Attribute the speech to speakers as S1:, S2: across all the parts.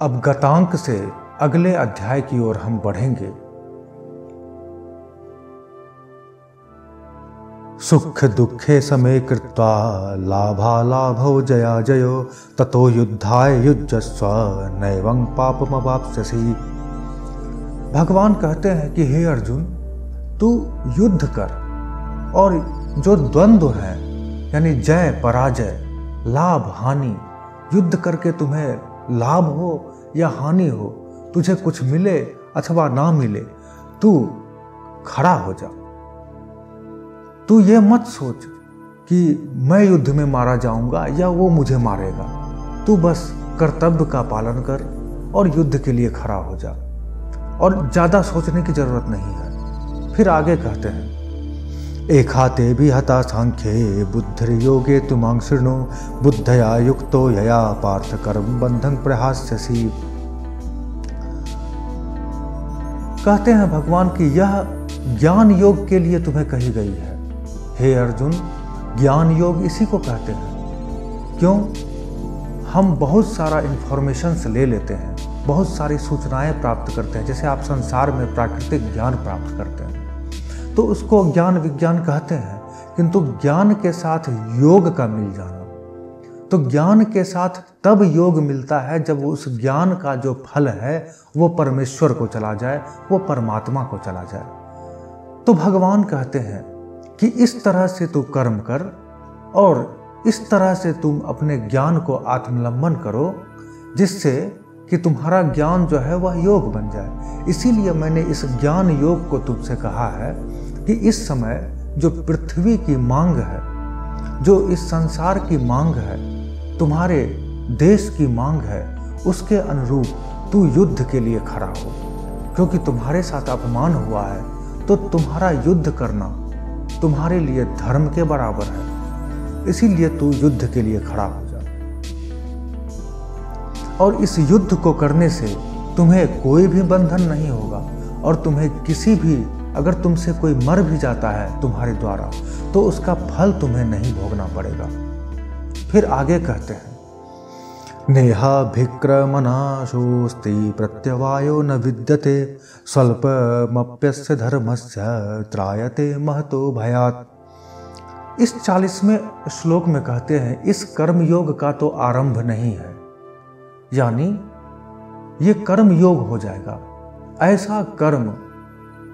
S1: अब गतांक से अगले अध्याय की ओर हम बढ़ेंगे। सुख दुखे समे कृत्वा लाभालाभौ जया जयो ततो युद्धाय युज्यस्व नैवं पापमवाप्स्यसि। भगवान कहते हैं कि हे अर्जुन, तू युद्ध कर और जो द्वंद्व है यानी जय पराजय, लाभ हानि, युद्ध करके तुम्हें लाभ हो या हानि हो, तुझे कुछ मिले अथवा ना मिले, तू खड़ा हो जा। तू ये मत सोच कि मैं युद्ध में मारा जाऊंगा या वो मुझे मारेगा। तू बस कर्तव्य का पालन कर और युद्ध के लिए खड़ा हो जा, और ज्यादा सोचने की जरूरत नहीं है। फिर आगे कहते हैं, एखाते भी हता सांख्ये बुद्धिर्योगे तुमां शृणु बुद्धया युक्तो यया पार्थ कर्म बंधं प्रहास्यसि। कहते हैं भगवान कि यह ज्ञान योग के लिए तुम्हें कही गई है। हे अर्जुन, ज्ञान योग इसी को कहते हैं। क्यों? हम बहुत सारा इंफॉर्मेशंस ले लेते हैं, बहुत सारी सूचनाएं प्राप्त करते हैं, जैसे आप संसार में प्राकृतिक ज्ञान प्राप्त करते हैं तो उसको ज्ञान विज्ञान कहते हैं। किंतु ज्ञान के साथ योग का मिल जाना, तो ज्ञान के साथ तब योग मिलता है जब उस ज्ञान का जो फल है वो परमेश्वर को चला जाए, वो परमात्मा को चला जाए। तो भगवान कहते हैं कि इस तरह से तू कर्म कर और इस तरह से तुम अपने ज्ञान को आत्मलंबन करो, जिससे कि तुम्हारा ज्ञान जो है वह योग बन जाए। इसीलिए मैंने इस ज्ञान योग को तुमसे कहा है कि इस समय जो पृथ्वी की मांग है, जो इस संसार की मांग है, तुम्हारे देश की मांग है, उसके अनुरूप तू युद्ध के लिए खड़ा हो। क्योंकि तुम्हारे साथ अपमान हुआ है तो तुम्हारा युद्ध करना तुम्हारे लिए धर्म के बराबर है। इसीलिए तू युद्ध के लिए खड़ा हो जा, और इस युद्ध को करने से तुम्हें कोई भी बंधन नहीं होगा, और तुम्हें किसी भी, अगर तुमसे कोई मर भी जाता है तुम्हारे द्वारा, तो उसका फल तुम्हें नहीं भोगना पड़ेगा। फिर आगे कहते हैं, नेहाभिक्रमनाशोस्ति प्रत्यवायो न विद्यते स्वल्पमप्यस्य धर्मस्य त्रायते महतो भयात्। इस 40वें श्लोक में कहते हैं, इस कर्म योग का तो आरंभ नहीं है, यानी ये कर्म योग हो जाएगा। ऐसा कर्म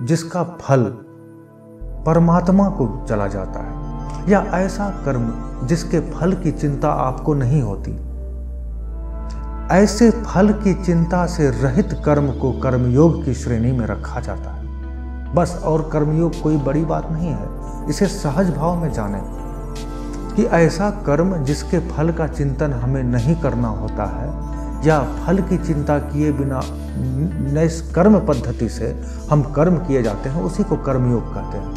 S1: जिसका फल परमात्मा को चला जाता है, या ऐसा कर्म जिसके फल की चिंता आपको नहीं होती। ऐसे फल की चिंता से रहित कर्म को कर्मयोग की श्रेणी में रखा जाता है। बस, और कर्मयोग कोई बड़ी बात नहीं है। इसे सहज भाव में जानें कि ऐसा कर्म जिसके फल का चिंतन हमें नहीं करना होता है, या फल की चिंता किए बिना निष्कर्म पद्धति से हम कर्म किए जाते हैं, उसी को कर्मयोग कहते हैं।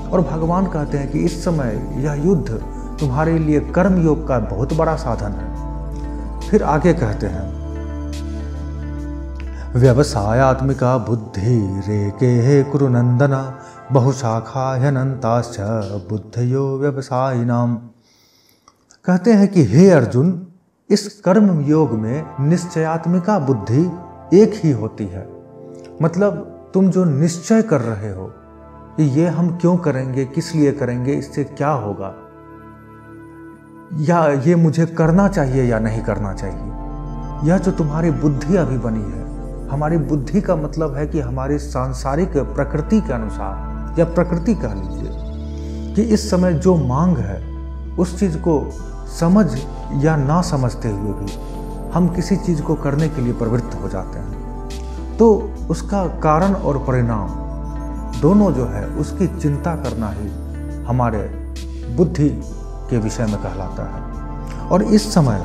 S1: और भगवान कहते हैं कि इस समय यह युद्ध तुम्हारे लिए कर्मयोग का बहुत बड़ा साधन है। फिर आगे कहते हैं, व्यवसायात्मिका बुद्धि रेके कुरु नंदन बहुशाखा ह्यनंताश्च बुद्धयो व्यवसायिनाम। कहते हैं कि हे अर्जुन, इस कर्म योग में निश्चयात्मिका बुद्धि एक ही होती है। मतलब तुम जो निश्चय कर रहे हो कि ये हम क्यों करेंगे, किस लिए करेंगे, इससे क्या होगा, या ये मुझे करना चाहिए या नहीं करना चाहिए, यह जो तुम्हारी बुद्धि अभी बनी है। हमारी बुद्धि का मतलब है कि हमारी सांसारिक प्रकृति के अनुसार, या प्रकृति कह लीजिए, कि इस समय जो मांग है उस चीज को समझ या ना समझते हुए भी हम किसी चीज को करने के लिए प्रवृत्त हो जाते हैं। तो उसका कारण और परिणाम दोनों जो है उसकी चिंता करना ही हमारे बुद्धि के विषय में कहलाता है। और इस समय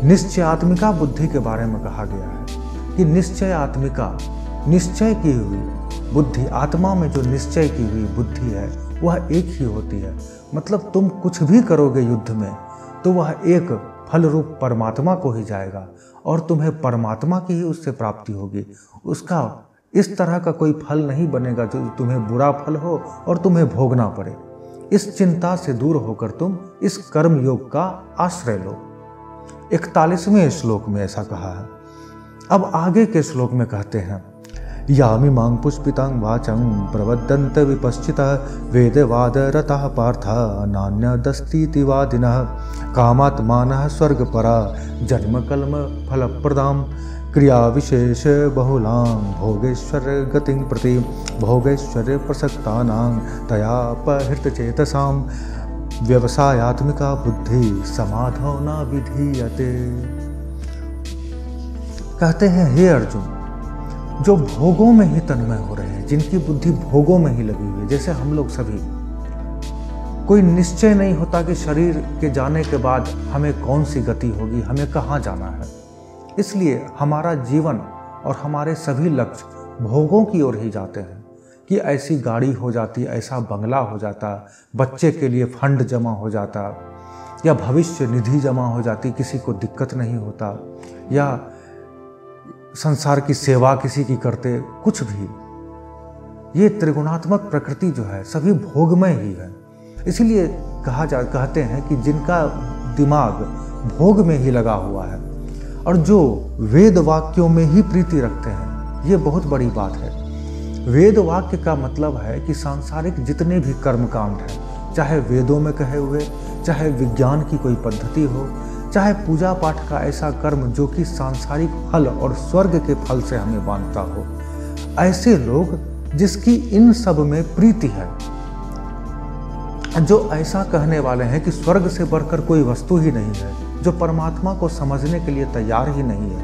S1: निश्चयात्मिका बुद्धि के बारे में कहा गया है कि निश्चयात्मिका, निश्चय की हुई बुद्धि, आत्मा में जो निश्चय की हुई बुद्धि है वह एक ही होती है। मतलब तुम कुछ भी करोगे युद्ध में तो वह एक फल रूप परमात्मा को ही जाएगा, और तुम्हें परमात्मा की ही उससे प्राप्ति होगी। उसका इस तरह का कोई फल नहीं बनेगा जो तुम्हें बुरा फल हो और तुम्हें भोगना पड़े। इस चिंता से दूर होकर तुम इस कर्म योग का आश्रय लो। 41वें श्लोक में ऐसा कहा है अब आगे के श्लोक में कहते हैं, यामिमां पुष्पितां वाचं प्रवदन्त विपश्चितः वेदवादरतः पार्थ नान्यदस्तीति वादिनः कामात्मानः स्वर्गपरा जन्मकल्म फलप्रदां क्रिया विशेष बहुलां भोगेश्वर गतिं प्रति भोगेश्वर प्रसक्तानां तयापहृतचेतसां व्यवसायात्मिका बुद्धि समाधौ न विधीयते। कहते हैं, हे अर्जुन, जो भोगों में ही तन्मय हो रहे हैं, जिनकी बुद्धि भोगों में ही लगी हुई है, जैसे हम लोग सभी, कोई निश्चय नहीं होता कि शरीर के जाने के बाद हमें कौन सी गति होगी, हमें कहाँ जाना है। इसलिए हमारा जीवन और हमारे सभी लक्ष्य भोगों की ओर ही जाते हैं कि ऐसी गाड़ी हो जाती, ऐसा बंगला हो जाता, बच्चे के लिए फंड जमा हो जाता, या भविष्य निधि जमा हो जाती, किसी को दिक्कत नहीं होता, या संसार की सेवा किसी की करते, कुछ भी। ये त्रिगुणात्मक प्रकृति जो है सभी भोगमय ही है। इसीलिए कहते हैं कि जिनका दिमाग भोग में ही लगा हुआ है और जो वेद वाक्यों में ही प्रीति रखते हैं, ये बहुत बड़ी बात है। वेद वाक्य का मतलब है कि सांसारिक जितने भी कर्मकांड हैं, चाहे वेदों में कहे हुए, चाहे विज्ञान की कोई पद्धति हो, चाहे पूजा पाठ का ऐसा कर्म जो कि सांसारिक फल और स्वर्ग के फल से हमें बांधता हो, ऐसे लोग जिसकी इन सब में प्रीति है, जो ऐसा कहने वाले हैं कि स्वर्ग से बढ़कर कोई वस्तु ही नहीं है, जो परमात्मा को समझने के लिए तैयार ही नहीं है,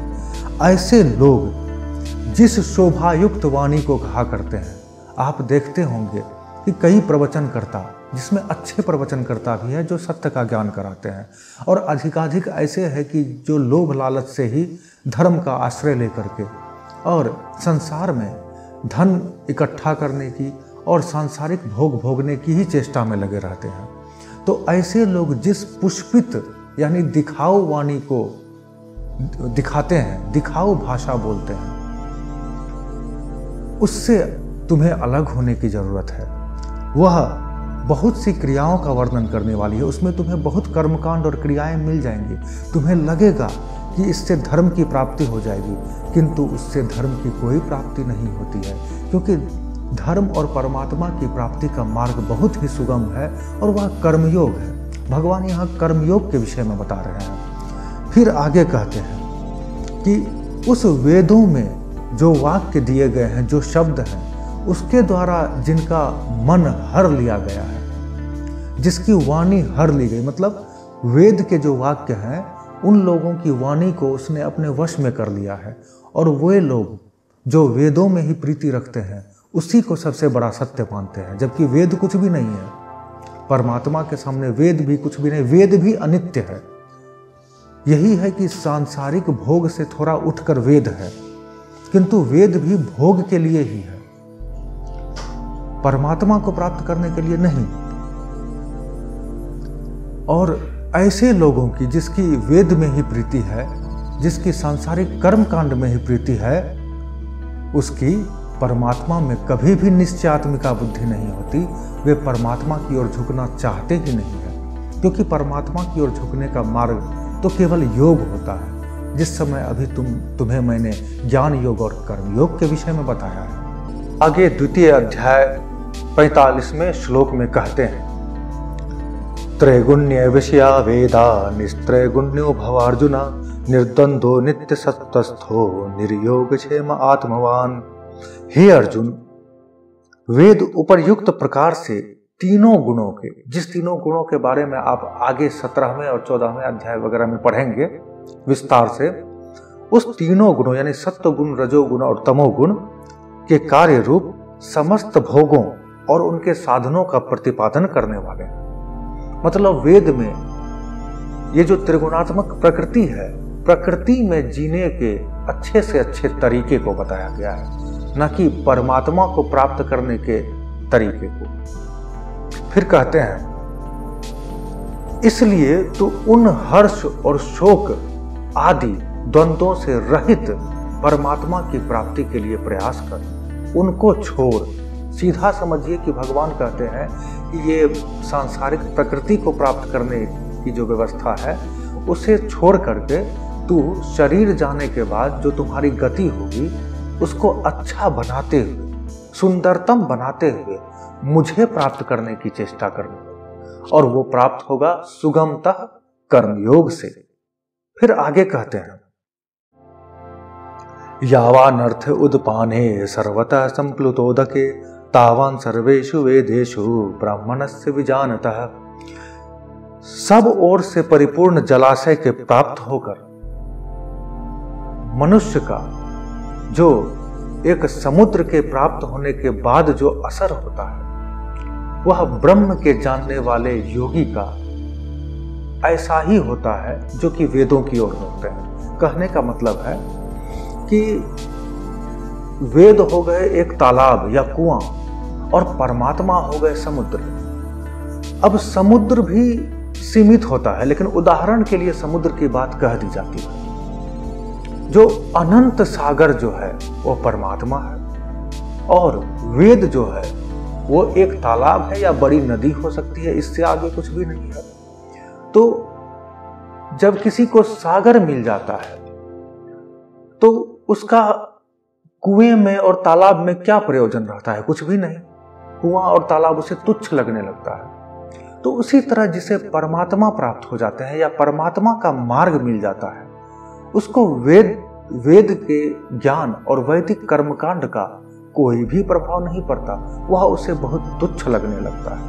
S1: ऐसे लोग जिस शोभायुक्त वाणी को कहा करते हैं। आप देखते होंगे कि कई प्रवचनकर्ता, जिसमें अच्छे प्रवचनकर्ता भी हैं जो सत्य का ज्ञान कराते हैं, और अधिकाधिक ऐसे हैं कि जो लोभ लालच से ही धर्म का आश्रय लेकर के और संसार में धन इकट्ठा करने की और सांसारिक भोग भोगने की ही चेष्टा में लगे रहते हैं। तो ऐसे लोग जिस पुष्पित यानी दिखाऊ वाणी को दिखाते हैं, दिखाऊ भाषा बोलते हैं, उससे तुम्हें अलग होने की जरूरत है। वह बहुत सी क्रियाओं का वर्णन करने वाली है, उसमें तुम्हें बहुत कर्मकांड और क्रियाएं मिल जाएंगी। तुम्हें लगेगा कि इससे धर्म की प्राप्ति हो जाएगी, किंतु उससे धर्म की कोई प्राप्ति नहीं होती है, क्योंकि धर्म और परमात्मा की प्राप्ति का मार्ग बहुत ही सुगम है और वह कर्मयोग है। भगवान यहाँ कर्मयोग के विषय में बता रहे हैं। फिर आगे कहते हैं कि उस वेदों में जो वाक्य दिए गए हैं, जो शब्द हैं, उसके द्वारा जिनका मन हर लिया गया है, जिसकी वाणी हर ली गई, मतलब वेद के जो वाक्य हैं उन लोगों की वाणी को उसने अपने वश में कर लिया है। और वे लोग जो वेदों में ही प्रीति रखते हैं उसी को सबसे बड़ा सत्य मानते हैं, जबकि वेद कुछ भी नहीं है। परमात्मा के सामने वेद भी कुछ भी नहीं, वेद भी अनित्य है। यही है कि सांसारिक भोग से थोड़ा उठकर वेद है, किंतु वेद भी भोग के लिए ही है, परमात्मा को प्राप्त करने के लिए नहीं। और ऐसे लोगों की जिसकी वेद में ही प्रीति है, जिसकी सांसारिक कर्म कांड में ही प्रीति है, उसकी परमात्मा में कभी भी निश्चयात्मिका बुद्धि नहीं होती। वे परमात्मा की ओर झुकना चाहते ही नहीं है, क्योंकि परमात्मा की ओर झुकने का मार्ग तो केवल योग होता है, जिस समय अभी तुम्हें मैंने ज्ञान योग और कर्म योग के विषय में बताया है। आगे द्वितीय अध्याय 45वें श्लोक में कहते हैं, त्रैगुण्य विषया वेदा निस्त्रैगुण्यो भवार्जुन निर्द्वंद्वो नित्य सत्वस्थो निर्योग क्षेम आत्मवान। हे अर्जुन, वेद उपर्युक्त प्रकार से तीनों गुणों के, जिस तीनों गुणों के बारे में आप आगे 17वें और 14वें अध्याय वगैरह में पढ़ेंगे विस्तार से, उस तीनों गुणों यानी सत्व गुण, रजोगुण और तमोगुण के कार्य रूप समस्त भोगों और उनके साधनों का प्रतिपादन करने वाले हैं। मतलब वेद में ये जो त्रिगुणात्मक प्रकृति है, प्रकृति में जीने के अच्छे से अच्छे तरीके को बताया गया है, न कि परमात्मा को प्राप्त करने के तरीके को। फिर कहते हैं, इसलिए तो उन हर्ष और शोक आदि द्वंद्वों से रहित परमात्मा की प्राप्ति के लिए प्रयास कर, उनको छोड़। सीधा समझिए कि भगवान कहते हैं कि ये सांसारिक प्रकृति को प्राप्त करने की जो व्यवस्था है उसे छोड़ करके तू शरीर जाने के बाद जो तुम्हारी गति होगी उसको अच्छा बनाते हुए, सुंदरतम बनाते हुए मुझे प्राप्त करने की चेष्टा करना, और वो प्राप्त होगा सुगमतः कर्मयोग से। फिर आगे कहते हैं, यावानर्थ उदपाने सर्वतः संप्लुतोदके तावान सर्वेषु वेदेषु ब्राह्मणस्य विजानतः। सब ओर से परिपूर्ण जलाशय के प्राप्त होकर मनुष्य का जो एक समुद्र के प्राप्त होने के बाद जो असर होता है वह ब्रह्म के जानने वाले योगी का ऐसा ही होता है जो कि वेदों की ओर होते हैं। कहने का मतलब है कि वेद हो गए एक तालाब या कुआं और परमात्मा हो गए समुद्र। अब समुद्र भी सीमित होता है, लेकिन उदाहरण के लिए समुद्र की बात कह दी जाती है। जो अनंत सागर जो है वो परमात्मा है, और वेद जो है वो एक तालाब है या बड़ी नदी हो सकती है, इससे आगे कुछ भी नहीं है। तो जब किसी को सागर मिल जाता है तो उसका कुएं में और तालाब में क्या प्रयोजन रहता है? कुछ भी नहीं। कुआं और तालाब उसे तुच्छ लगने लगता है। तो उसी तरह जिसे परमात्मा प्राप्त हो जाते हैं या परमात्मा का मार्ग मिल जाता है, उसको वेद के ज्ञान और वैदिक कर्मकांड का कोई भी प्रभाव नहीं पड़ता। वह उसे बहुत तुच्छ लगने लगता है।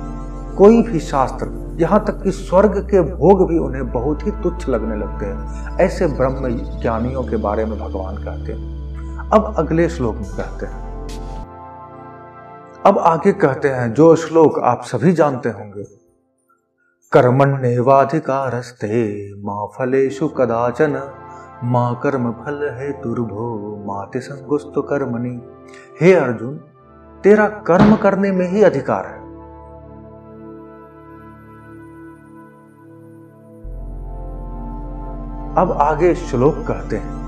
S1: कोई भी शास्त्र, यहां तक कि स्वर्ग के भोग भी उन्हें बहुत ही तुच्छ लगने लगते हैं। ऐसे ब्रह्म ज्ञानियों के बारे में भगवान कहते हैं। अब अगले श्लोक में कहते हैं, अब आगे कहते हैं जो श्लोक आप सभी जानते होंगे, कर्मण्येवाधिकारस्ते मा फलेषु कदाचन मां कर्म फल हेतुर्भो माते संगुस्तु कर्मणि। हे अर्जुन, तेरा कर्म करने में ही अधिकार है। अब आगे श्लोक कहते हैं,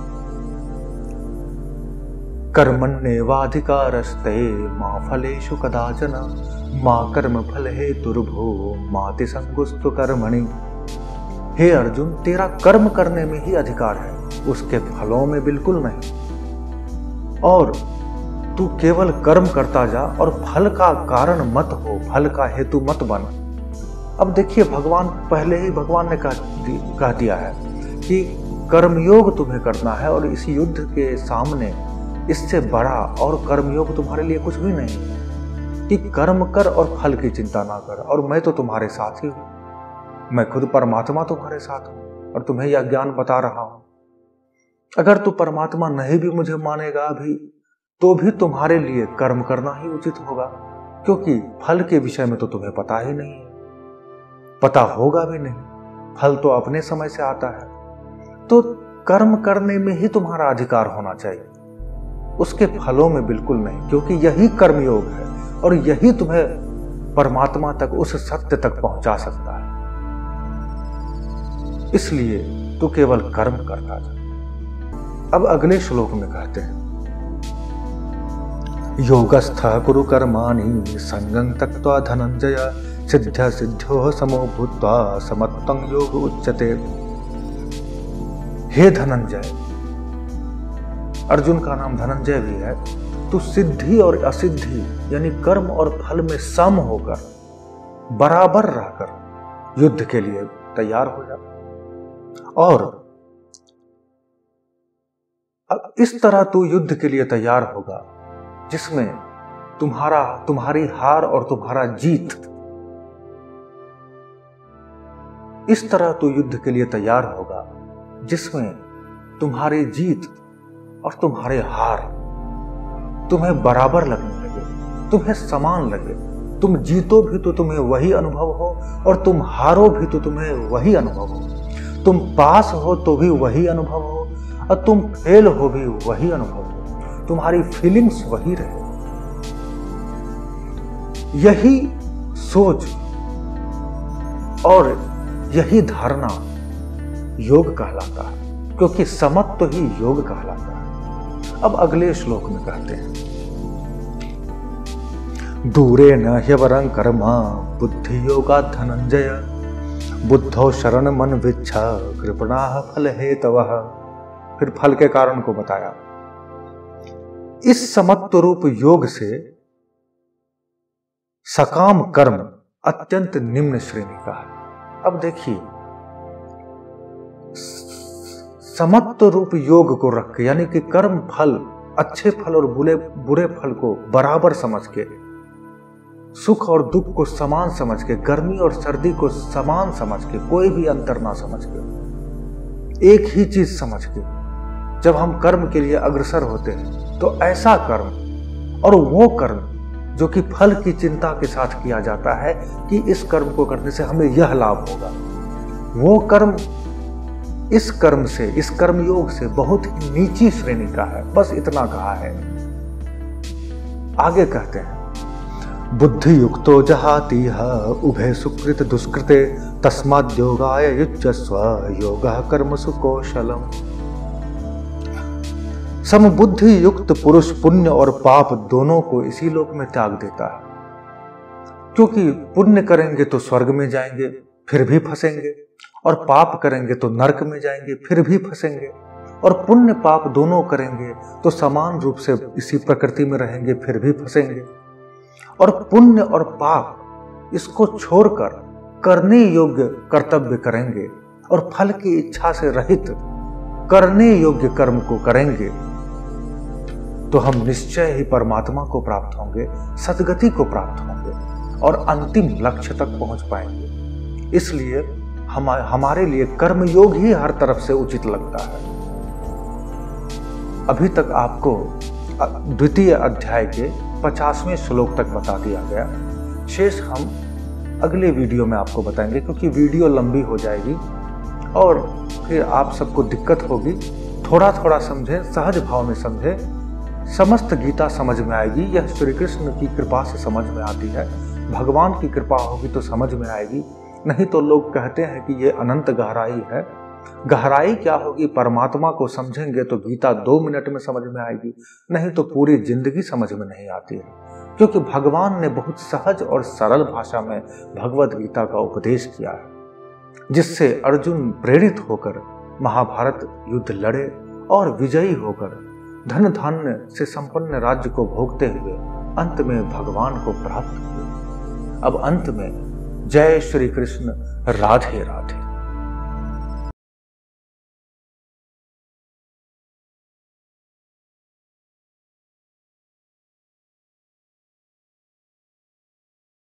S1: कर्मण्येवाधिकारस्ते मां फलेषु कदाचन मां कर्म फल हेतुर्भो माते संगुस्तु कर्मणि। हे अर्जुन, तेरा कर्म करने में ही अधिकार है, उसके फलों में बिल्कुल नहीं। और तू केवल कर्म करता जा और फल का कारण मत हो, फल का हेतु मत बन। अब देखिए, पहले ही भगवान ने कह दिया है कि कर्मयोग तुम्हें करना है, और इस युद्ध के सामने इससे बड़ा और कर्मयोग तुम्हारे लिए कुछ भी नहीं कि कर्म कर और फल की चिंता ना कर। और मैं तो तुम्हारे साथ ही हूं, मैं खुद परमात्मा तुम्हारे साथ हूं और तुम्हें यह ज्ञान बता रहा हूं। अगर तू परमात्मा नहीं भी मुझे मानेगा अभी, तो भी तुम्हारे लिए कर्म करना ही उचित होगा, क्योंकि फल के विषय में तो तुम्हें पता ही नहीं है, पता होगा भी नहीं। फल तो अपने समय से आता है। तो कर्म करने में ही तुम्हारा अधिकार होना चाहिए, उसके फलों में बिल्कुल नहीं, क्योंकि यही कर्मयोग है और यही तुम्हें परमात्मा तक, उस सत्य तक पहुंचा सकता है। इसलिए तू केवल कर्म करता जा। अब अगले श्लोक में कहते हैं, योगस्थः कुरु कर्माणि संगं त्यक्त्वा धनंजय सिद्ध्या सिद्ध्योः समो भूत्वा समत्वं योग उच्यते। हे धनंजय, अर्जुन का नाम धनंजय भी है, तू सिद्धि और असिद्धि यानी कर्म और फल में सम होकर, बराबर रहकर युद्ध के लिए तैयार हो जा। और अब इस तरह तू युद्ध के लिए तैयार होगा जिसमें तुम्हारी हार और तुम्हारा जीत, इस तरह तू युद्ध के लिए तैयार होगा जिसमें तुम्हारी जीत और तुम्हारे हार तुम्हें बराबर लगने लगे, तुम्हें समान लगे। तुम जीतो भी तो तुम्हें वही अनुभव हो, और तुम हारो भी तो तुम्हें वही अनुभव हो। तुम पास हो तो भी वही अनुभव हो, और तुम फेल हो भी वही अनुभव हो। तुम्हारी फीलिंग्स वही रहे। यही सोच और यही धारणा योग कहलाता है, क्योंकि समत्व ही योग कहलाता है। अब अगले श्लोक में कहते हैं, दूरे न ह्यवरं कर्म बुद्धि योगा धनंजय बुद्धो शरण मन विच्छ कृपणाः फल हेतवः। फिर फल के कारण को बताया। इस समत्व रूप योग से सकाम कर्म अत्यंत निम्न श्रेणी का है। अब देखिए, समत्व रूप योग को रख के, यानी कि कर्म फल, अच्छे फल और बुरे फल को बराबर समझ के, सुख और दुख को समान समझ के, गर्मी और सर्दी को समान समझ के, कोई भी अंतर ना समझ के, एक ही चीज समझ के जब हम कर्म के लिए अग्रसर होते हैं, तो ऐसा कर्म और वो कर्म जो कि फल की चिंता के साथ किया जाता है कि इस कर्म को करने से हमें यह लाभ होगा, वो कर्म इस कर्म से, इस कर्मयोग से बहुत ही नीची श्रेणी का है। बस इतना कहा है। आगे कहते हैं, बुद्धि युक्तो जहातीह उभय सुकृत दुष्कृते तस्माद् योगाय युज्यस्व योगः कर्मसु कौशलम। समबुद्धि युक्त पुरुष पुण्य और पाप दोनों को इसी लोक में त्याग देता है, क्योंकि पुण्य करेंगे तो स्वर्ग में जाएंगे फिर भी फंसेंगे, और पाप करेंगे तो नरक में जाएंगे फिर भी फंसेंगे, और पुण्य पाप दोनों करेंगे तो समान रूप से इसी प्रकृति में रहेंगे फिर भी फंसेंगे। और पुण्य और पाप इसको छोड़कर करने योग्य कर्तव्य करेंगे और फल की इच्छा से रहित करने योग्य कर्म को करेंगे तो हम निश्चय ही परमात्मा को प्राप्त होंगे, सद्गति को प्राप्त होंगे और अंतिम लक्ष्य तक पहुंच पाएंगे। इसलिए हमारे लिए कर्मयोग ही हर तरफ से उचित लगता है। अभी तक आपको द्वितीय अध्याय के 50वें श्लोक तक बता दिया गया। शेष हम अगले वीडियो में आपको बताएंगे, क्योंकि वीडियो लंबी हो जाएगी और फिर आप सबको दिक्कत होगी। थोड़ा थोड़ा समझें, सहज भाव में समझें, समस्त गीता समझ में आएगी। यह श्री कृष्ण की कृपा से समझ में आती है। भगवान की कृपा होगी तो समझ में आएगी, नहीं तो लोग कहते हैं कि ये अनंत गहराई है। गहराई क्या होगी? परमात्मा को समझेंगे तो गीता 2 मिनट में समझ में आएगी, नहीं तो पूरी जिंदगी समझ में नहीं आती है। क्योंकि भगवान ने बहुत सहज और सरल भाषा में भगवत गीता का उपदेश किया है, जिससे अर्जुन प्रेरित होकर महाभारत युद्ध लड़े और विजयी होकर धन धान्य से संपन्न राज्य को भोगते हुए अंत में भगवान को प्राप्त हुए। अब अंत में जय श्री कृष्ण, राधे राधे।